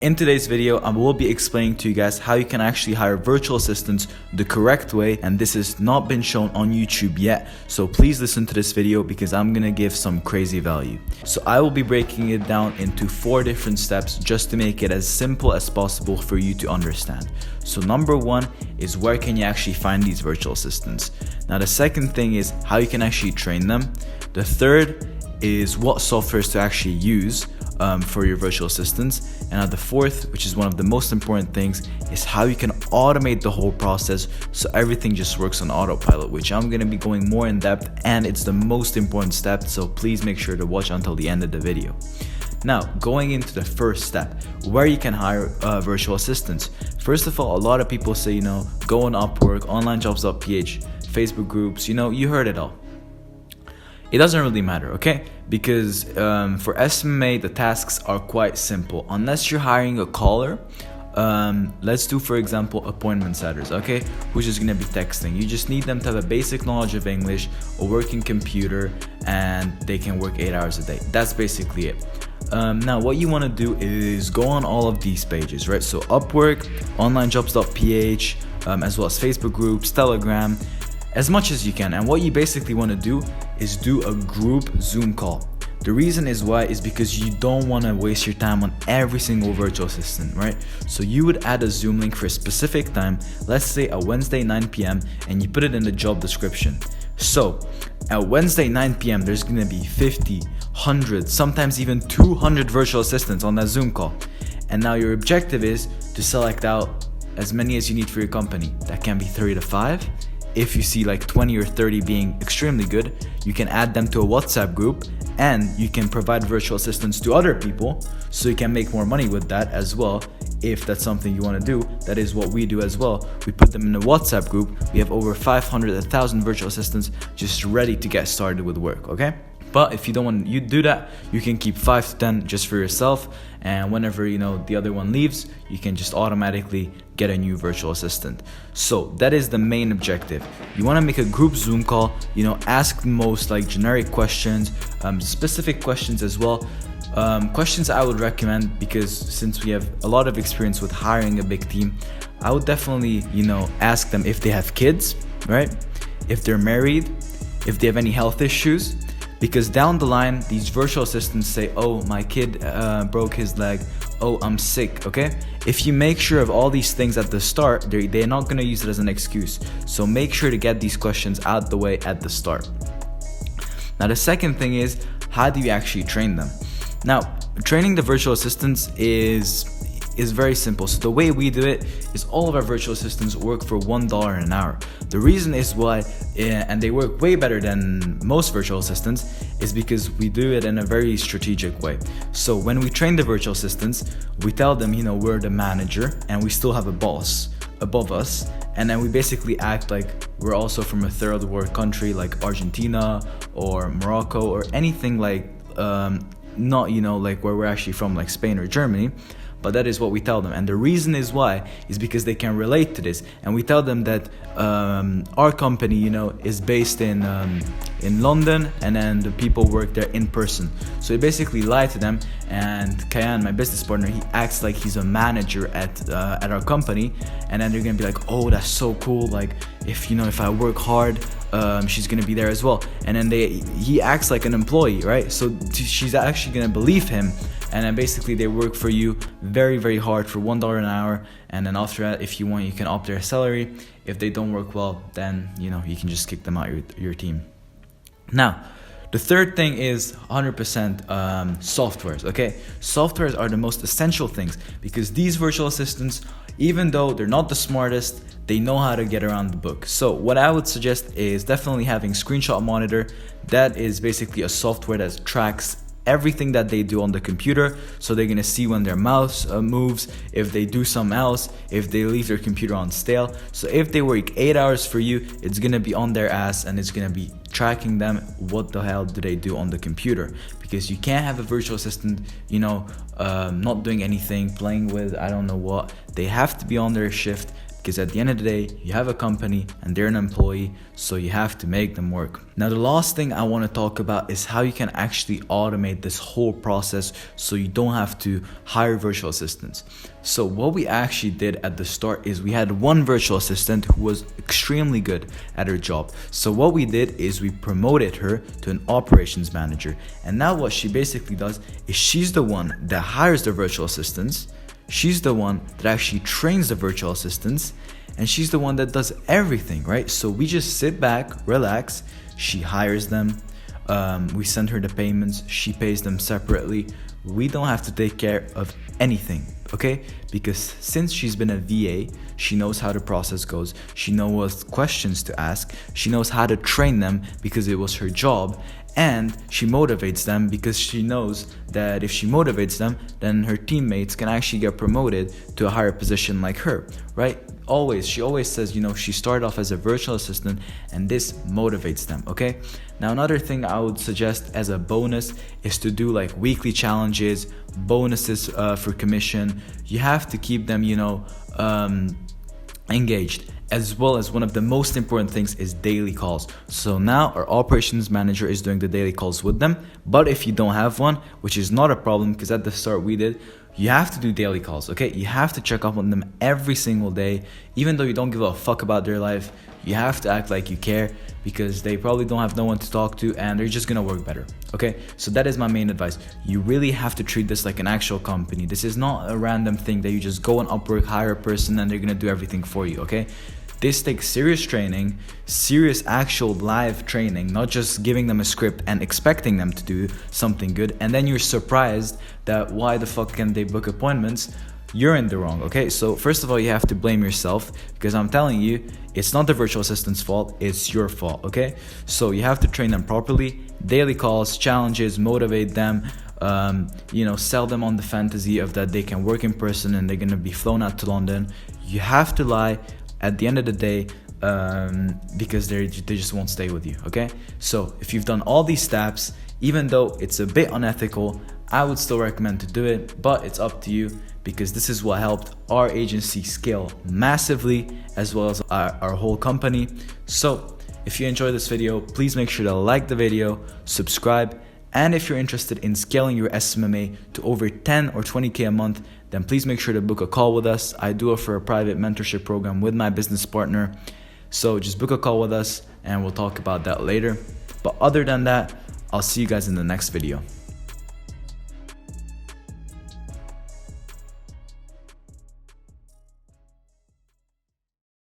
In today's video, I will be explaining to you guys how you can actually hire virtual assistants the correct way, and this has not been shown on YouTube yet. So please listen to this video because I'm gonna give some crazy value. So I will be breaking it down into 4 different steps just to make it as simple as possible for you to understand. So number 1 is where can you actually find these virtual assistants. Now the second thing is how you can actually train them. The third is what softwares to actually use for your virtual assistants. And now the fourth, which is one of the most important things, is how you can automate the whole process so everything just works on autopilot, which I'm going to be going more in depth, and it's the most important step, so please make sure to watch until the end of the video. Now, going into the first step, where you can hire virtual assistants. First of all, a lot of people say, go on Upwork, onlinejobs.ph, Facebook groups, you heard it all. It doesn't really matter, okay? Because for SMMA, the tasks are quite simple. Unless you're hiring a caller, let's do, for example, appointment setters, okay? Who's just gonna be texting. You just need them to have a basic knowledge of English, a working computer, and they can work 8 hours a day. That's basically it. Now, what you wanna do is go on all of these pages, right? So Upwork, onlinejobs.ph, as well as Facebook groups, Telegram, as much as you can. And what you basically want to do is do a group Zoom call. The reason is why is because you don't want to waste your time on every single virtual assistant, right? So you would add a Zoom link for a specific time, let's say a Wednesday 9 p.m. and you put it in the job description. So at Wednesday 9 p.m. there's going to be 50, 100, sometimes even 200 virtual assistants on that Zoom call. And now your objective is to select out as many as you need for your company. That can be 3 to 5. If you see like 20 or 30 being extremely good, you can add them to a WhatsApp group and you can provide virtual assistants to other people so you can make more money with that as well. If that's something you want to do, that is what we do as well. We put them in a WhatsApp group. We have over 500, 1,000 virtual assistants just ready to get started with work, okay? But if you don't want to do that, you can keep 5 to 10 just for yourself, and whenever the other one leaves, you can just automatically get a new virtual assistant. So that is the main objective. You want to make a group Zoom call, ask the most like generic questions, specific questions as well. Questions I would recommend, because since we have a lot of experience with hiring a big team, I would definitely ask them if they have kids, right? If they're married, if they have any health issues. Because down the line, these virtual assistants say, oh, my kid broke his leg, oh, I'm sick, okay? If you make sure of all these things at the start, they're not gonna use it as an excuse. So make sure to get these questions out the way at the start. Now, the second thing is, how do you actually train them? Now, training the virtual assistants is very simple. So the way we do it is all of our virtual assistants work for $1 an hour. The reason is why, and they work way better than most virtual assistants, is because we do it in a very strategic way. So when we train the virtual assistants, we tell them, we're the manager and we still have a boss above us. And then we basically act like we're also from a third world country like Argentina or Morocco or anything like, not, like where we're actually from, like Spain or Germany. But that is what we tell them, and the reason is why is because they can relate to this. And we tell them that our company, is based in London, and then the people work there in person. So we basically lie to them. And Kayan, my business partner, he acts like he's a manager at our company, and then they're gonna be like, oh, that's so cool. Like if I work hard, she's gonna be there as well. And then he acts like an employee, right? So she's actually gonna believe him. And then basically they work for you very, very hard for $1 an hour. And then after that, if you want, you can up their salary. If they don't work well, then, you can just kick them out your team. Now, the third thing is 100% softwares, okay? Softwares are the most essential things because these virtual assistants, even though they're not the smartest, they know how to get around the book. So what I would suggest is definitely having Screenshot Monitor. That is basically a software that tracks everything that they do on the computer. So they're gonna see when their mouse moves, if they do something else, if they leave their computer on stale. So if they work 8 hours for you, it's gonna be on their ass and it's gonna be tracking them. What the hell do they do on the computer? Because you can't have a virtual assistant not doing anything, playing with I don't know what. They have to be on their shift, because at the end of the day, you have a company and they're an employee, so you have to make them work. Now, the last thing I want to talk about is how you can actually automate this whole process so you don't have to hire virtual assistants. So what we actually did at the start is we had one virtual assistant who was extremely good at her job. So what we did is we promoted her to an operations manager. And now what she basically does is she's the one that hires the virtual assistants. She's the one that actually trains the virtual assistants, and she's the one that does everything, right? So we just sit back, relax, she hires them, we send her the payments, she pays them separately. We don't have to take care of anything, okay? Because since she's been a VA, she knows how the process goes, she knows what questions to ask, she knows how to train them because it was her job, and she motivates them because she knows that if she motivates them, then her teammates can actually get promoted to a higher position like her, right? She always says, you know, she started off as a virtual assistant and this motivates them, okay? Now, another thing I would suggest as a bonus is to do like weekly challenges, bonuses for commission. You have to keep them, you know, engaged. As well as one of the most important things is daily calls. So now our operations manager is doing the daily calls with them. But if you don't have one, which is not a problem because at the start we did, you have to do daily calls, okay? You have to check up on them every single day. Even though you don't give a fuck about their life, you have to act like you care because they probably don't have no one to talk to and they're just gonna work better, okay? So that is my main advice. You really have to treat this like an actual company. This is not a random thing that you just go on Upwork, hire a person and they're gonna do everything for you, okay? This takes serious training, serious actual live training, not just giving them a script and expecting them to do something good. And then you're surprised that why the fuck can they book appointments? You're in the wrong, okay? So first of all, you have to blame yourself because I'm telling you, it's not the virtual assistant's fault, it's your fault, okay? So you have to train them properly, daily calls, challenges, motivate them, you know, sell them on the fantasy of that they can work in person and they're gonna be flown out to London. You have to lie at the end of the day because they just won't stay with you, okay? So if you've done all these steps, even though it's a bit unethical, I would still recommend to do it, but it's up to you because this is what helped our agency scale massively as well as our whole company. So if you enjoyed this video, please make sure to like the video, subscribe, and if you're interested in scaling your SMMA to over 10 or 20K a month, then please make sure to book a call with us. I do offer a private mentorship program with my business partner. So just book a call with us and we'll talk about that later. But other than that, I'll see you guys in the next video.